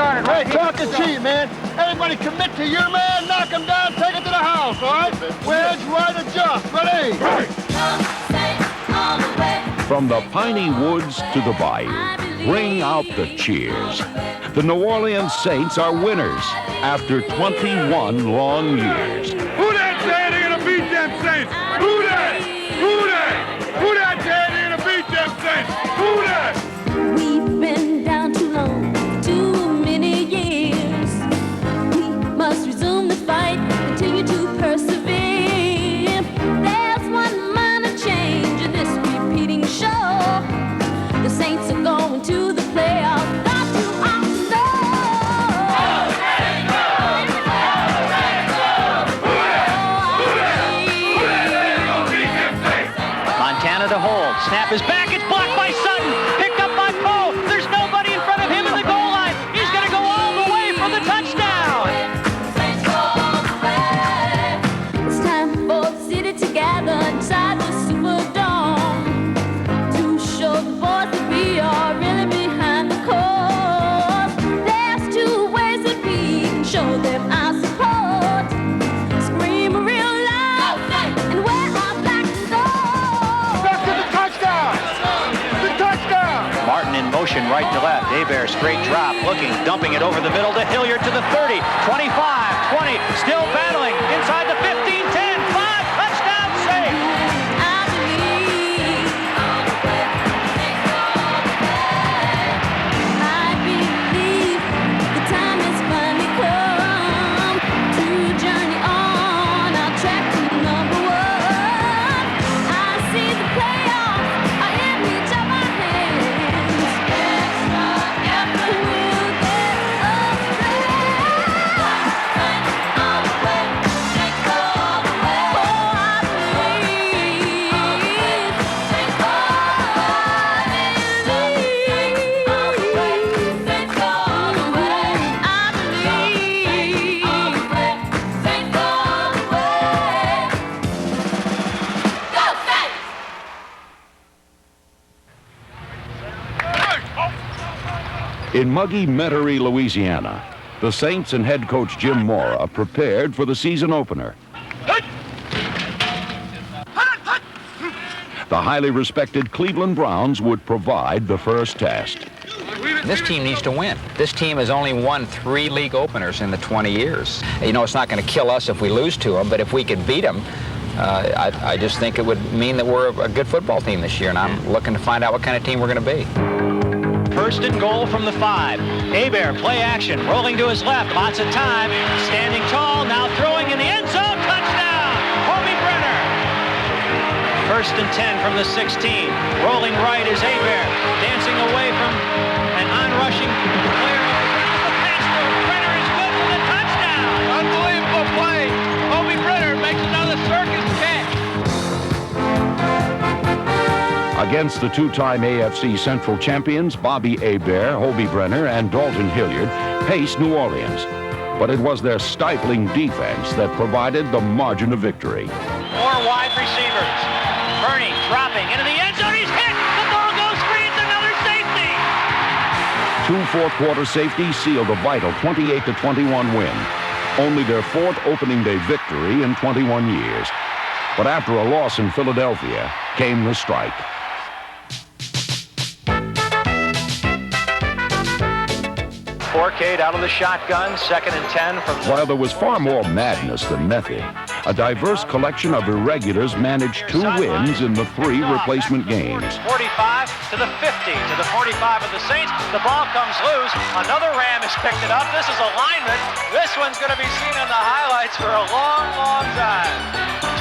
started. Hey, talk is cheap, man. Everybody commit to your man, knock him down, take it to the house, all right? Wedge, right, adjust. Ready? From the piney woods to the bayou, bring out the cheers. The New Orleans Saints are winners after 21 long years. Who that say they're gonna beat them Saints? Who that? Who that? Who that say they're gonna beat them Saints? Who that? We've been down too long, too many years. We must resume the fight, continue to persevere. There's one minor change in this repeating show. The Saints are going to the playoffs. Got to all Montana to hold. Snap is back. It's blocked by Sutton. Picked up by Poe. There's nobody in front of him in the goal line. He's going to go all the way for the touchdown. It's time for the city to gather inside the Superdome to show the boys that we are really behind the cause. There's two ways that we can show them our support. Scream real loud and wear our black and gold. Back to the touchdown! The touchdown! Martin in motion right to left. Hebert straight drop, looking, dumping it over the middle to Hilliard to the 30, 25, 20, still battling inside the 15, 10, 5, touchdown save. I believe the time has finally come to journey on our track to number one. I see the playoffs are in reach of our hands. We'll get us In muggy Metairie, Louisiana, the Saints and head coach Jim Mora prepared for the season opener. The highly respected Cleveland Browns would provide the first test. This team needs to win. This team has only won 3 league openers in the 20 years. You know, it's not going to kill us if we lose to them, but if we could beat them, I just think it would mean that we're a good football team this year, and I'm looking to find out what kind of team we're going to be. First and goal from the 5. Hebert, play action, rolling to his left, lots of time, standing tall, now throwing in the end zone, touchdown, Hobie Brenner. First and 10 from the 16. Rolling right is Hebert, dancing away from an on-rushing player. The pass through, Brenner is good for the touchdown. Unbelievable play. Hobie Brenner makes another circus catch. Against the two-time AFC Central champions, Bobby Hebert, Hobie Brenner, and Dalton Hilliard paced New Orleans. But it was their stifling defense that provided the margin of victory. More wide receivers. Bernie dropping into the end zone. He's hit. The ball goes free. It's another safety. 2 fourth-quarter safeties sealed a vital 28-21 win. Only their 4th opening day victory in 21 years. But after a loss in Philadelphia came the strike. Fourcade out of the shotgun, 2nd and 10 from... While there was far more madness than method, a diverse collection of irregulars managed 2 wins in the 3 replacement games. 45 to the 50 to the 45 of the Saints. The ball comes loose. Another Ram has picked it up. This is a lineman. This one's going to be seen on the highlights for a long, long time.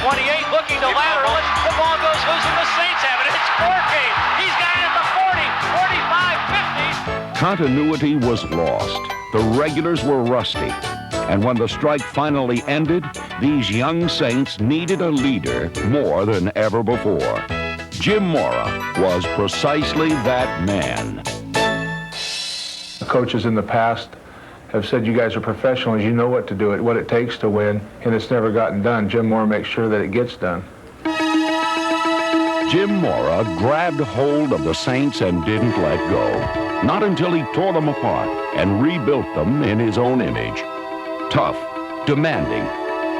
28 looking to lateral it. The ball goes loose and the Saints have it. It's Fourcade. He's got it at the 40, 45, 50. Continuity was lost. The regulars were rusty. And when the strike finally ended, these young Saints needed a leader more than ever before. Jim Mora was precisely that man. Coaches in the past have said you guys are professionals, you know what to do, what it takes to win, and it's never gotten done. Jim Mora makes sure that it gets done. Jim Mora grabbed hold of the Saints and didn't let go. Not until he tore them apart and rebuilt them in his own image. Tough, demanding,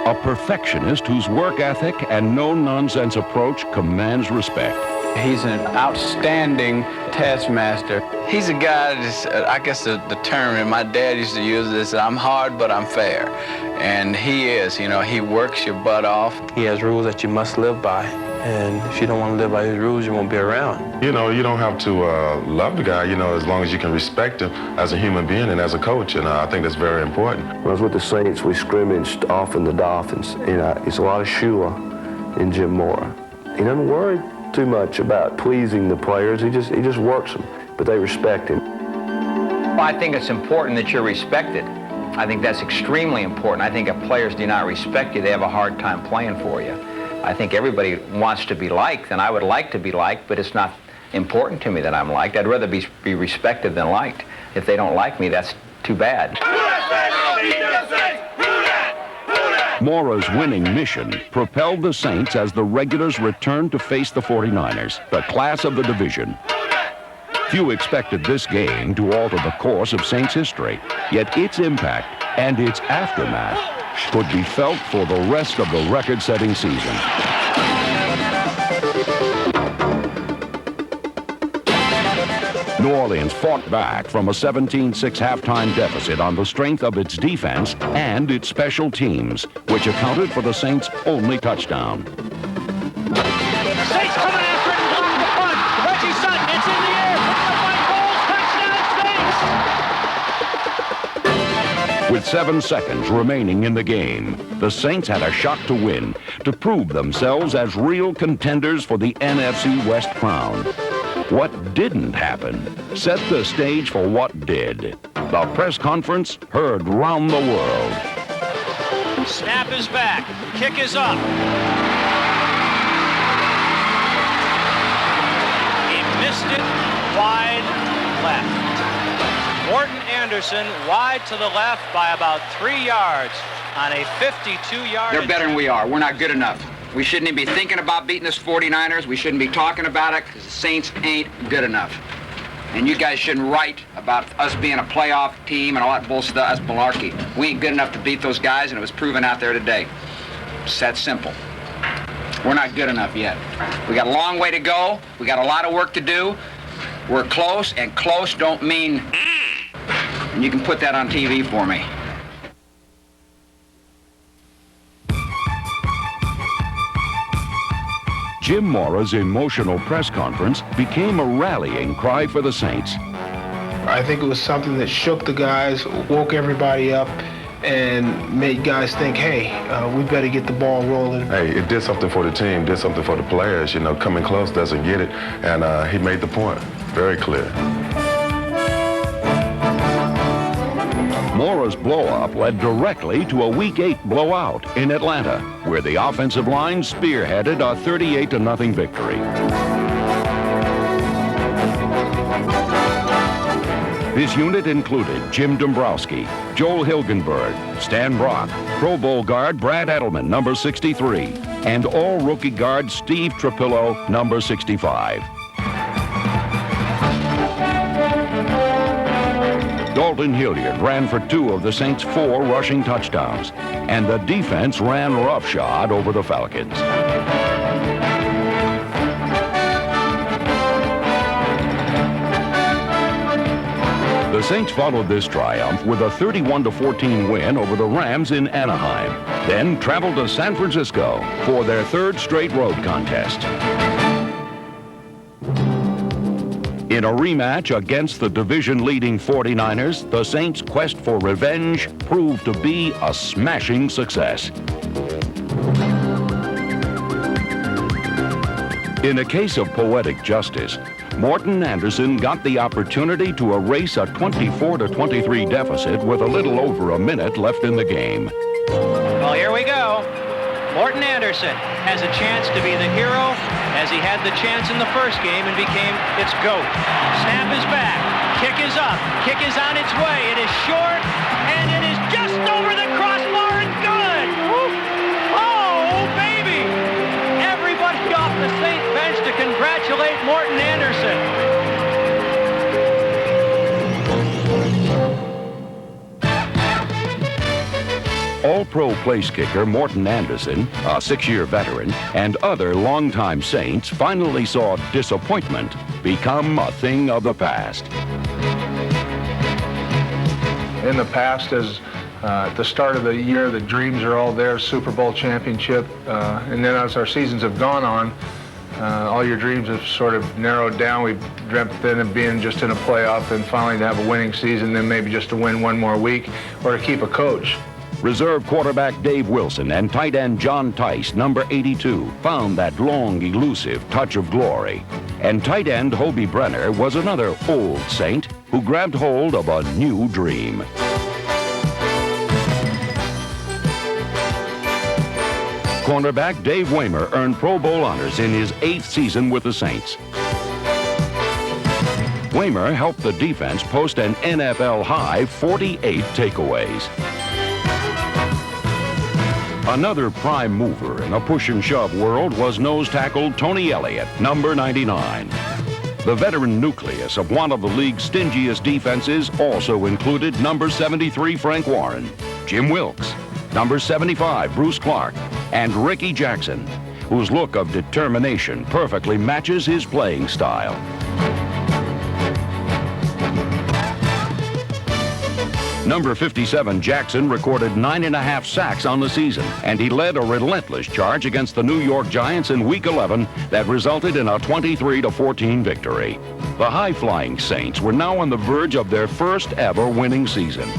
a perfectionist whose work ethic and no-nonsense approach commands respect. He's an outstanding taskmaster. He's a guy that's, I guess the term that my dad used to use is, I'm hard, but I'm fair. And he is, you know, he works your butt off. He has rules that you must live by. And if you don't want to live by his rules, you won't be around. You know, you don't have to love the guy, you know, as long as you can respect him as a human being and as a coach. And I think that's very important. When I was with the Saints, we scrimmaged often the Dolphins. You know, it's a lot of Shula in Jim Mora. He doesn't worry too much about pleasing the players. He just works them, but they respect him. Well, I think it's important that you're respected. I think that's extremely important. I think if players do not respect you, they have a hard time playing for you. I think everybody wants to be liked, and I would like to be liked, but it's not important to me that I'm liked. I'd rather be respected than liked. If they don't like me, that's too bad. Mora's winning mission propelled the Saints as the regulars returned to face the 49ers, the class of the division. Few expected this game to alter the course of Saints history, yet its impact and its aftermath could be felt for the rest of the record-setting season. New Orleans fought back from a 17-6 halftime deficit on the strength of its defense and its special teams, which accounted for the Saints' only touchdown. Saints coming after it and blocking the punt. Reggie Sutton, it's in the air. Touchdown, Saints! With 7 seconds remaining in the game, the Saints had a shot to win, to prove themselves as real contenders for the NFC West crown. What didn't happen set the stage for what did. The press conference heard round the world. Snap is back. Kick is up. He missed it wide left. Morton Anderson wide to the left by about 3 yards on a 52-yard. They're better than we are. We're not good enough. We shouldn't even be thinking about beating this 49ers. We shouldn't be talking about it because the Saints ain't good enough. And you guys shouldn't write about us being a playoff team and all that bullshit. That's malarkey. We ain't good enough to beat those guys, and it was proven out there today. It's that simple. We're not good enough yet. We got a long way to go. We got a lot of work to do. We're close, and close don't mean... And you can put that on TV for me. Jim Mora's emotional press conference became a rallying cry for the Saints. I think it was something that shook the guys, woke everybody up, and made guys think, hey, we better get the ball rolling. Hey, it did something for the team, did something for the players. You know, coming close doesn't get it, and he made the point very clear. Mora's blow-up led directly to a Week 8 blowout in Atlanta, where the offensive line spearheaded a 38-0 victory. His unit included Jim Dombrowski, Joel Hilgenberg, Stan Brock, Pro Bowl guard Brad Edelman, number 63, and all-rookie guard Steve Trapillo, number 65. Dalton Hilliard ran for 2 of the Saints' 4 rushing touchdowns, and the defense ran roughshod over the Falcons. The Saints followed this triumph with a 31-14 win over the Rams in Anaheim, then traveled to San Francisco for their 3rd straight road contest. In a rematch against the division-leading 49ers, the Saints' quest for revenge proved to be a smashing success. In a case of poetic justice, Morton Anderson got the opportunity to erase a 24-23 deficit with a little over a minute left in the game. Well, here we go. Morton Anderson has a chance to be the hero as he had the chance in the first game and became its GOAT. Snap is back. Kick is up. Kick is on its way. It is short, and it is just over the crossbar and good. Woo. Oh, baby. Everybody off the Saints bench to congratulate Morton Anderson. All-Pro place kicker Morton Anderson, a 6-year veteran, and other longtime Saints finally saw disappointment become a thing of the past. In the past, as at the start of the year, the dreams are all there, Super Bowl championship, and then as our seasons have gone on, all your dreams have sort of narrowed down. We've dreamt then of being just in a playoff and finally to have a winning season, then maybe just to win one more week or to keep a coach. Reserve quarterback Dave Wilson and tight end John Tice, number 82, found that long, elusive touch of glory. And tight end Hobie Brenner was another old Saint who grabbed hold of a new dream. Cornerback Dave Waymer earned Pro Bowl honors in his 8th season with the Saints. Waymer helped the defense post an NFL-high 48 takeaways. Another prime mover in a push-and-shove world was nose tackle Tony Elliott, number 99. The veteran nucleus of one of the league's stingiest defenses also included number 73 Frank Warren, Jim Wilkes, number 75 Bruce Clark, and Ricky Jackson, whose look of determination perfectly matches his playing style. Number 57 Jackson recorded 9.5 sacks on the season, and he led a relentless charge against the New York Giants in Week 11 that resulted in a 23-14 victory. The high-flying Saints were now on the verge of their first ever winning season.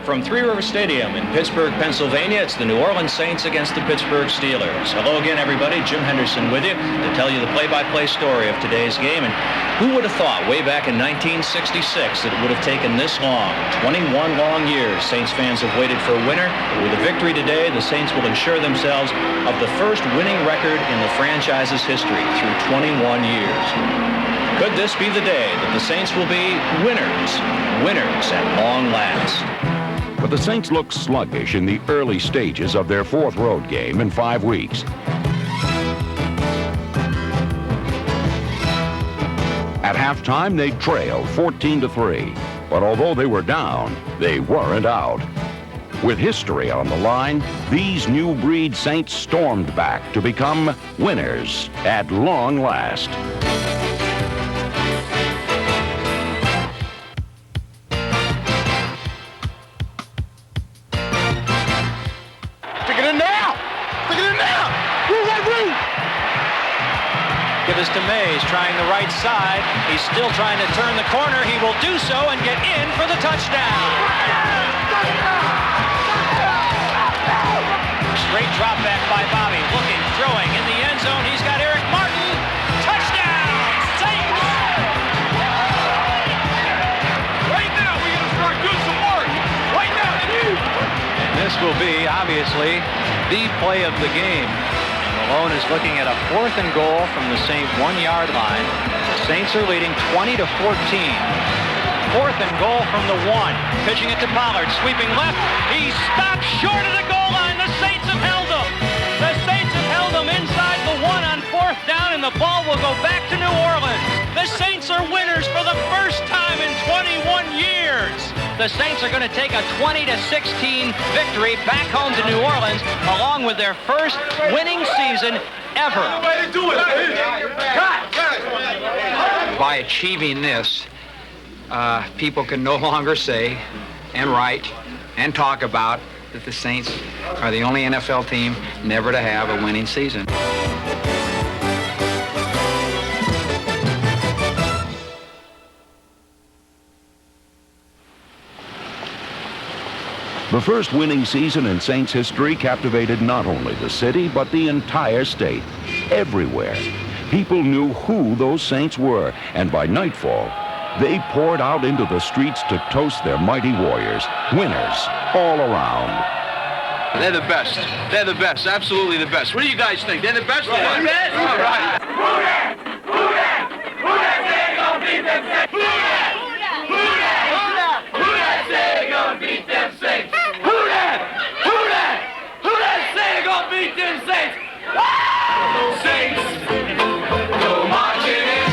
From Three River Stadium in Pittsburgh, Pennsylvania, it's the New Orleans Saints against the Pittsburgh Steelers. Hello again, everybody. Jim Henderson with you to tell you the play-by-play story of today's game. And who would have thought way back in 1966 that it would have taken this long? 21 long years Saints fans have waited for a winner. But with a victory today, the Saints will ensure themselves of the first winning record in the franchise's history through 21 years. Could this be the day that the Saints will be winners at long last? But the Saints looked sluggish in the early stages of their 4th road game in 5 weeks. At halftime, they trailed 14-3. But although they were down, they weren't out. With history on the line, these new breed Saints stormed back to become winners at long last. Give us to Mays, trying the right side. He's still trying to turn the corner. He will do so and get in for the touchdown. Straight drop back by Bobby. Looking, throwing in the end zone. He's got Eric Martin. Touchdown! Saints! Right now, we're going to start doing some work. Right now. And this will be, obviously, the play of the game. Malone is looking at a 4th and goal from the Saint 1-yard line. The Saints are leading 20-14. 4th and goal from the 1. Pitching it to Pollard, sweeping left. He stopped short of the goal line. The Saints have held him. The Saints have held him inside the 1 on 4th down, and the ball will go back to New Orleans. The Saints are winners for the first time in 21 years. The Saints are going to take a 20-16 victory back home to New Orleans, along with their first winning season ever. By achieving this, people can no longer say and write and talk about that the Saints are the only NFL team never to have a winning season. The first winning season in Saints history captivated not only the city, but the entire state. Everywhere, people knew who those Saints were, and by nightfall, they poured out into the streets to toast their mighty warriors, winners all around. They're the best. They're the best. Absolutely the best. What do you guys think? They're the best? All right. All right. Who that say gonna beat them Saints? Who that say gonna beat them Saints? Beat them Saints! Saints, go marching in.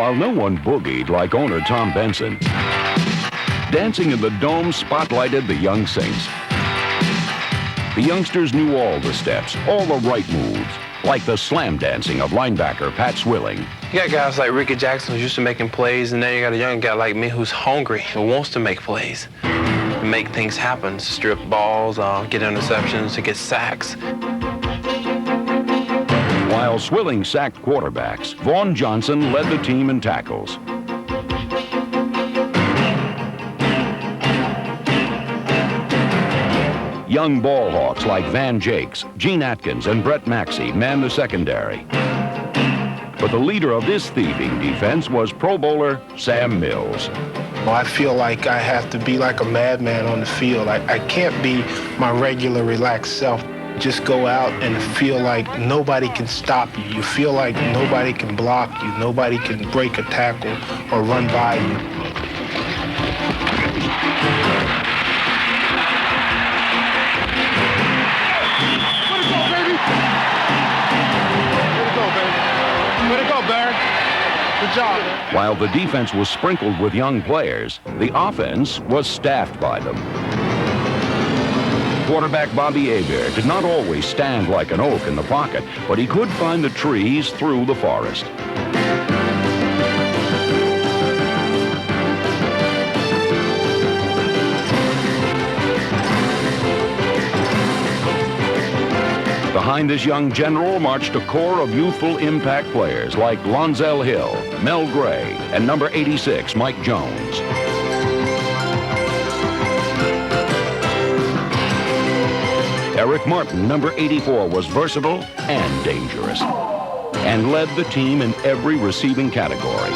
While no one boogied like owner Tom Benson, dancing in the Dome spotlighted the young Saints. The youngsters knew all the steps, all the right moves, like the slam dancing of linebacker Pat Swilling. You got guys like Ricky Jackson who's used to making plays, and then you got a young guy like me who's hungry, who wants to make plays, make things happen, strip balls, get interceptions, to get sacks. While Swilling sacked quarterbacks, Vaughn Johnson led the team in tackles. Young ball hawks like Van Jakes, Gene Atkins, and Brett Maxey manned the secondary. But the leader of this thieving defense was Pro Bowler Sam Mills. Well, I feel like I have to be like a madman on the field. I can't be my regular relaxed self. Just go out and feel like nobody can stop you. You feel like nobody can block you. Nobody can break a tackle or run by you. Good job. While the defense was sprinkled with young players, the offense was staffed by them. Quarterback Bobby Hebert did not always stand like an oak in the pocket, but he could find the trees through the forest. Behind this young general marched a corps of youthful impact players like Lonzell Hill, Mel Gray, and number 86, Mike Jones. Eric Martin, number 84, was versatile and dangerous, and led the team in every receiving category.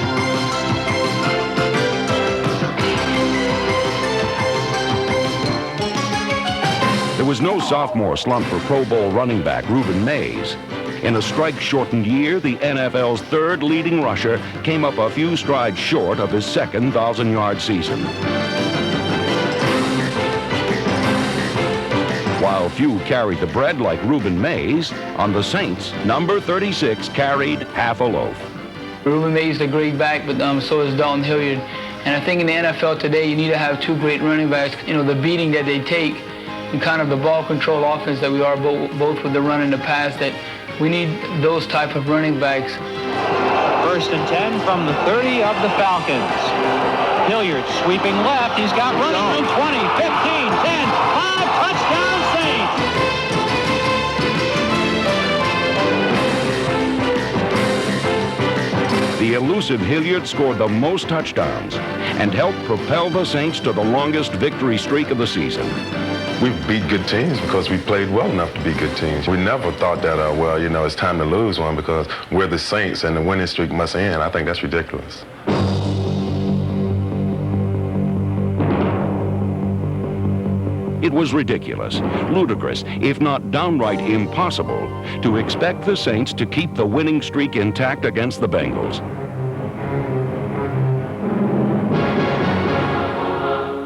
There was no sophomore slump for Pro Bowl running back Reuben Mays. In a strike-shortened year, the NFL's third leading rusher came up a few strides short of his second 1,000-yard season. While few carried the bread like Reuben Mays, on the Saints, number 36 carried half a loaf. Reuben Mays is a great back, but so is Dalton Hilliard. And I think in the NFL today, you need to have two great running backs. You know, the beating that they take, and kind of the ball control offense that we are both with the run and the pass, that we need those type of running backs. 1st and 10 from the 30 of the Falcons. Hilliard sweeping left. He's got running room 20, 15, 10, 5, touchdown Saints. The elusive Hilliard scored the most touchdowns and helped propel the Saints to the longest victory streak of the season. We beat good teams because we played well enough to beat good teams. We never thought that, well, you know, it's time to lose one because we're the Saints and the winning streak must end. I think that's ridiculous. It was ridiculous, ludicrous, if not downright impossible, to expect the Saints to keep the winning streak intact against the Bengals.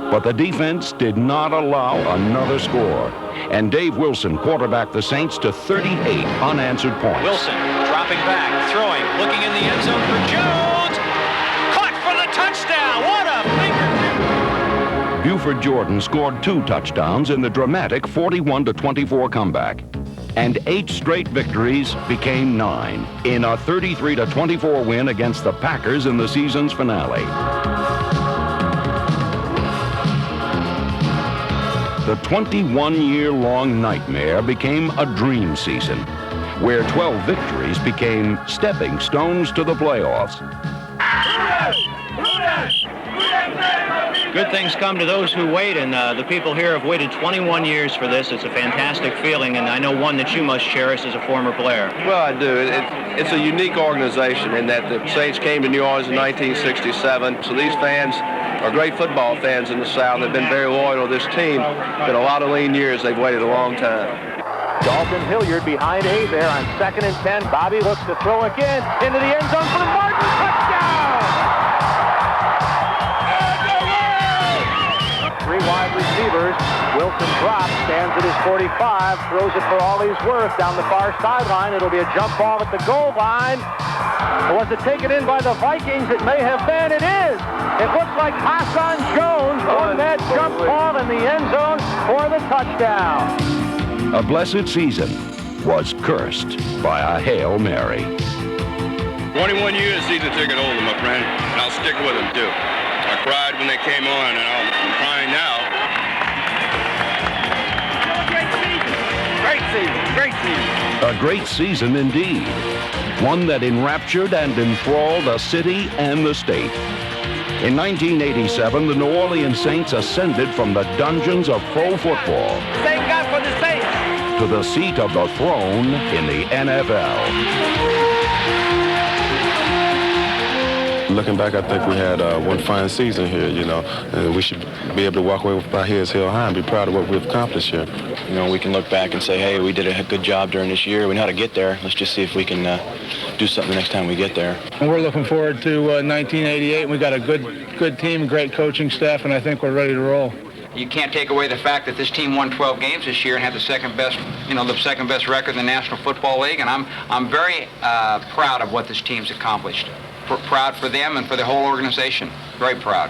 But the defense did not allow another score, and Dave Wilson quarterbacked the Saints to 38 unanswered points. Wilson dropping back, throwing, looking in the end zone for Jones. Caught for the touchdown. What a finger! Buford Jordan scored 2 touchdowns in the dramatic 41-24 comeback, and 8 straight victories became 9 in a 33-24 win against the Packers in the season's finale. The 21-year-long nightmare became a dream season, where 12 victories became stepping stones to the playoffs. Good things come to those who wait, and the people here have waited 21 years for this. It's a fantastic feeling, and I know one that you must cherish as a former player. Well, I do. It's a unique organization in that the Saints came to New Orleans in 1967, so these fans are great football fans in the South. They've been very loyal to this team. Been a lot of lean years. They've waited a long time. Dalton Hilliard behind Hebert on 2nd and 10. Bobby looks to throw again into the end zone for Martin. Touchdown! 3 wide receivers. Wilson drops, stands at his 45, throws it for all he's worth down the far sideline. It'll be a jump ball at the goal line. Was it taken in by the Vikings? It may have been. It is. It looks like Hassan Jones won that jump ball in the end zone for the touchdown. A blessed season was cursed by a Hail Mary. 21 years season ticket holder, my friend, and I'll stick with them too. I cried when they came on, and I'm crying now. Great season. Great season. A great season indeed. One that enraptured and enthralled a city and the state. In 1987, the New Orleans Saints ascended from the dungeons of pro football Thank God for the Saints. to the seat of the throne in the NFL. Looking back, I think we had one fine season here, you know. We should be able to walk away with our heads held high and be proud of what we've accomplished here. You know, we can look back and say, hey, we did a good job during this year. We know how to get there. Let's just see if we can do something the next time we get there. And we're looking forward to 1988. We got a good team, great coaching staff, and I think we're ready to roll. You can't take away the fact that this team won 12 games this year and had the second best record in the National Football League, and I'm very proud of what this team's accomplished. Proud for them and for the whole organization. Very proud.